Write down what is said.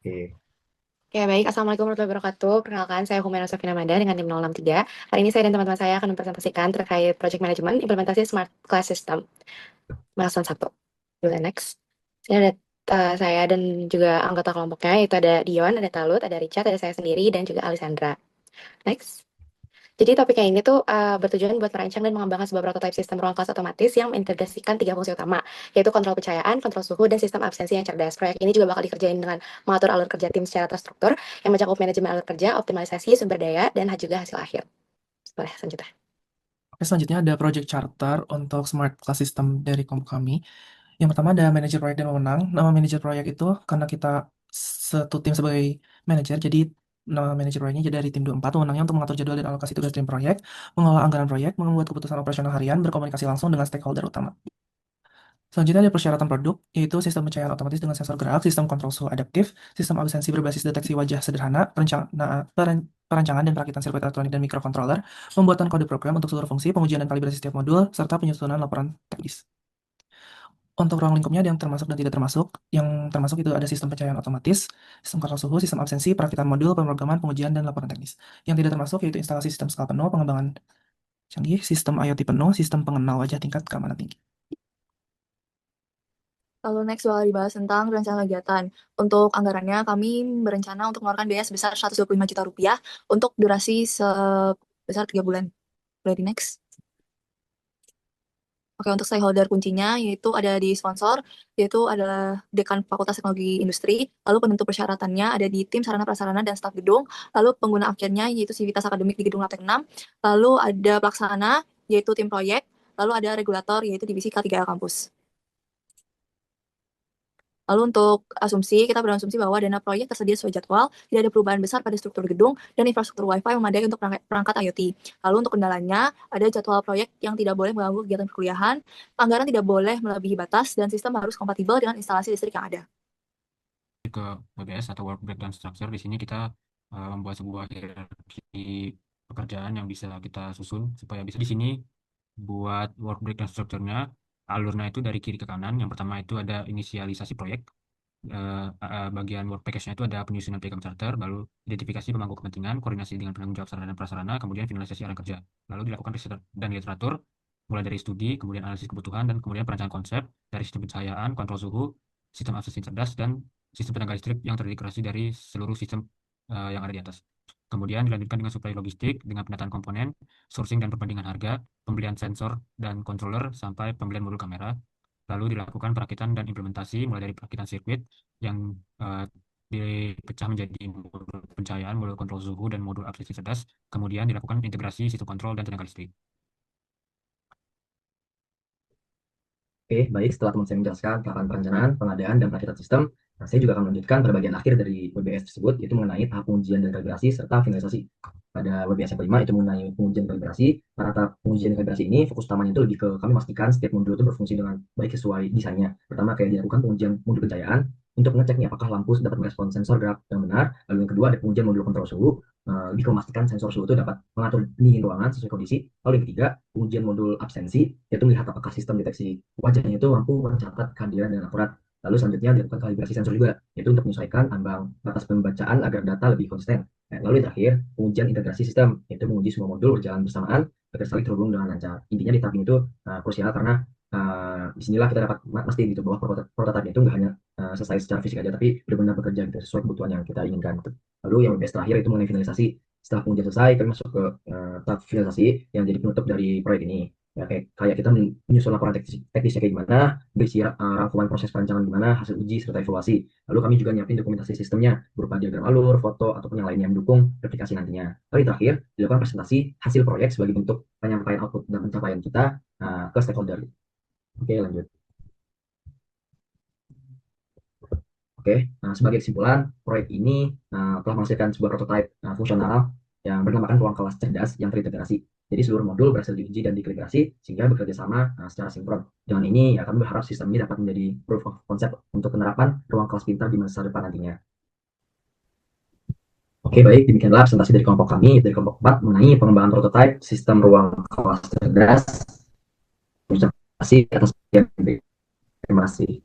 Oke. Oke, baik. Assalamualaikum warahmatullahi wabarakatuh. Perkenalkan, saya Humaira Safina Mada dengan tim 063. Hari ini saya dan teman-teman saya akan mempresentasikan terkait Project Management Implementasi Smart Class System. Milestone 1. Boleh next. Ini ada saya dan juga anggota kelompoknya, yaitu ada Dion, ada Talut, ada Richard, ada saya sendiri, dan juga Alessandra. Next. Jadi topiknya ini tuh bertujuan buat merancang dan mengembangkan sebuah prototipe sistem ruang kelas otomatis yang mengintegrasikan tiga fungsi utama, yaitu kontrol pencahayaan, kontrol suhu, dan sistem absensi yang cerdas. Proyek ini juga bakal dikerjain dengan mengatur alur kerja tim secara terstruktur, yang mencakup manajemen alur kerja, optimalisasi sumber daya, dan juga hasil akhir. Boleh, selanjutnya. Oke, selanjutnya ada project charter untuk smart class system dari kelompok kami. Yang pertama ada manajer proyek dan pemenang. Nama manajer proyek itu karena kita satu tim sebagai manajer, jadi nama manajer proyeknya jadi dari tim 24, pemenangnya untuk mengatur jadwal dan alokasi tugas tim proyek, mengelola anggaran proyek, membuat keputusan operasional harian, berkomunikasi langsung dengan stakeholder utama. Selanjutnya ada persyaratan produk, yaitu sistem pencahayaan otomatis dengan sensor gerak, sistem kontrol suhu adaptif, sistem absensi berbasis deteksi wajah sederhana, perancangan dan perakitan sirkuit elektronik dan microcontroller, pembuatan kode program untuk seluruh fungsi, pengujian dan kalibrasi setiap modul, serta penyusunan laporan teknis. Untuk ruang lingkupnya ada yang termasuk dan tidak termasuk. Yang termasuk itu ada sistem pencahayaan otomatis, sistem kontrol suhu, sistem absensi, perakitan modul, pemrograman, pengujian, dan laporan teknis. Yang tidak termasuk yaitu instalasi sistem skala penuh, pengembangan canggih, sistem IoT penuh, sistem pengenal wajah tingkat keamanan tinggi. Lalu next bakal dibahas tentang rencana kegiatan. Untuk anggarannya, kami berencana untuk mengeluarkan biaya sebesar 125 juta rupiah untuk durasi sebesar 3 bulan. Boleh di next. Oke, untuk stakeholder kuncinya yaitu ada di sponsor, yaitu adalah Dekan Fakultas Teknologi Industri, lalu penentu persyaratannya ada di tim sarana prasarana dan staf gedung, lalu pengguna akhirnya yaitu Sivitas Akademik di Gedung Laptek 6, lalu ada pelaksana yaitu tim proyek, lalu ada regulator yaitu divisi K3 kampus. Lalu untuk asumsi, kita berasumsi bahwa dana proyek tersedia sesuai jadwal, tidak ada perubahan besar pada struktur gedung, dan infrastruktur Wi-Fi memadai untuk perangkat IoT. Lalu untuk kendalanya, ada jadwal proyek yang tidak boleh mengganggu kegiatan perkuliahan, anggaran tidak boleh melebihi batas, dan sistem harus kompatibel dengan instalasi listrik yang ada. Ke WBS atau Work Breakdown Structure, di sini kita membuat sebuah hierarki pekerjaan yang bisa kita susun supaya bisa di sini buat work breakdown structure-nya, alurnya itu dari kiri ke kanan. Yang pertama itu ada inisialisasi proyek. Bagian work package-nya itu ada penyusunan piagam charter, lalu identifikasi pemangku kepentingan, koordinasi dengan penanggung jawab sarana dan prasarana, kemudian finalisasi arahan kerja. Lalu dilakukan riset dan literatur, mulai dari studi, kemudian analisis kebutuhan, dan kemudian perancangan konsep dari sistem pencahayaan, kontrol suhu, sistem absensi cerdas, dan sistem tenaga listrik yang terintegrasi dari seluruh sistem yang ada di atas. Kemudian dilanjutkan dengan suplai logistik, dengan penataan komponen, sourcing dan perbandingan harga, pembelian sensor dan controller, sampai pembelian modul kamera. Lalu dilakukan perakitan dan implementasi, mulai dari perakitan sirkuit yang dipecah menjadi modul pencahayaan, modul kontrol suhu, dan modul absensi cerdas. Kemudian dilakukan integrasi sistem kontrol dan tenaga listrik. Oke, baik. Setelah teman saya menjelaskan tahapan perencanaan, pengadaan, dan perakitan sistem, nah, saya juga akan melanjutkan pada bagian akhir dari WBS tersebut, yaitu mengenai tahap pengujian dan kalibrasi serta finalisasi. Pada WBS yang kelima itu mengenai pengujian dan kalibrasi. Pada tahap pengujian dan kalibrasi ini, fokus utamanya itu lebih ke kami memastikan setiap modul itu berfungsi dengan baik sesuai desainnya. Pertama, kayak dilakukan pengujian modul pencahayaan untuk mengecek nih apakah lampu dapat merespon sensor gerak yang benar. Lalu yang kedua ada pengujian modul kontrol suhu, lebih ke memastikan sensor suhu itu dapat mengatur pendingin ruangan sesuai kondisi. Lalu yang ketiga, pengujian modul absensi, yaitu melihat apakah sistem deteksi wajahnya itu mampu mencatat kehadiran dengan akurat. Lalu selanjutnya dilakukan kalibrasi sensor juga, yaitu untuk menyesuaikan ambang batas pembacaan agar data lebih konsisten. Lalu yang terakhir, pengujian integrasi sistem, yaitu menguji semua modul berjalan bersamaan agar saling terhubung dengan lancar. Intinya di tahap ini itu krusial karena disinilah kita dapat mastiin gitu bahwa prototipe itu nggak hanya selesai secara fisik aja, tapi benar-benar bekerja gitu sesuai kebutuhan yang kita inginkan. Lalu yang best terakhir itu mengenai finalisasi. Setelah pengujian selesai, kami masuk ke tahap finalisasi yang jadi penutup dari proyek ini. Ya, kayak kita menyusun laporan teknisnya kayak gimana, berisi rangkuman proses perancangan gimana, hasil uji serta evaluasi. Lalu kami juga nyiapin dokumentasi sistemnya berupa diagram alur, foto ataupun yang lainnya yang mendukung replikasi nantinya. Lalu terakhir dilakukan presentasi hasil proyek sebagai bentuk penyampaian output dan pencapaian kita ke stakeholder. Oke, lanjut. Oke, sebagai kesimpulan, proyek ini telah menghasilkan sebuah prototipe fungsional yang bernamakan ruang kelas cerdas yang terintegrasi. Jadi seluruh modul berhasil diuji dan dikalibrasi sehingga bekerja sama secara sinkron. Dengan ini, ya, kami berharap sistem ini dapat menjadi proof of concept untuk penerapan ruang kelas pintar di masa depan nantinya. Oke, baik. Demikianlah presentasi dari kelompok kami, dari kelompok 4, mengenai pengembangan prototipe sistem ruang kelas cerdas. Terima kasih atas perhatian. Terima kasih.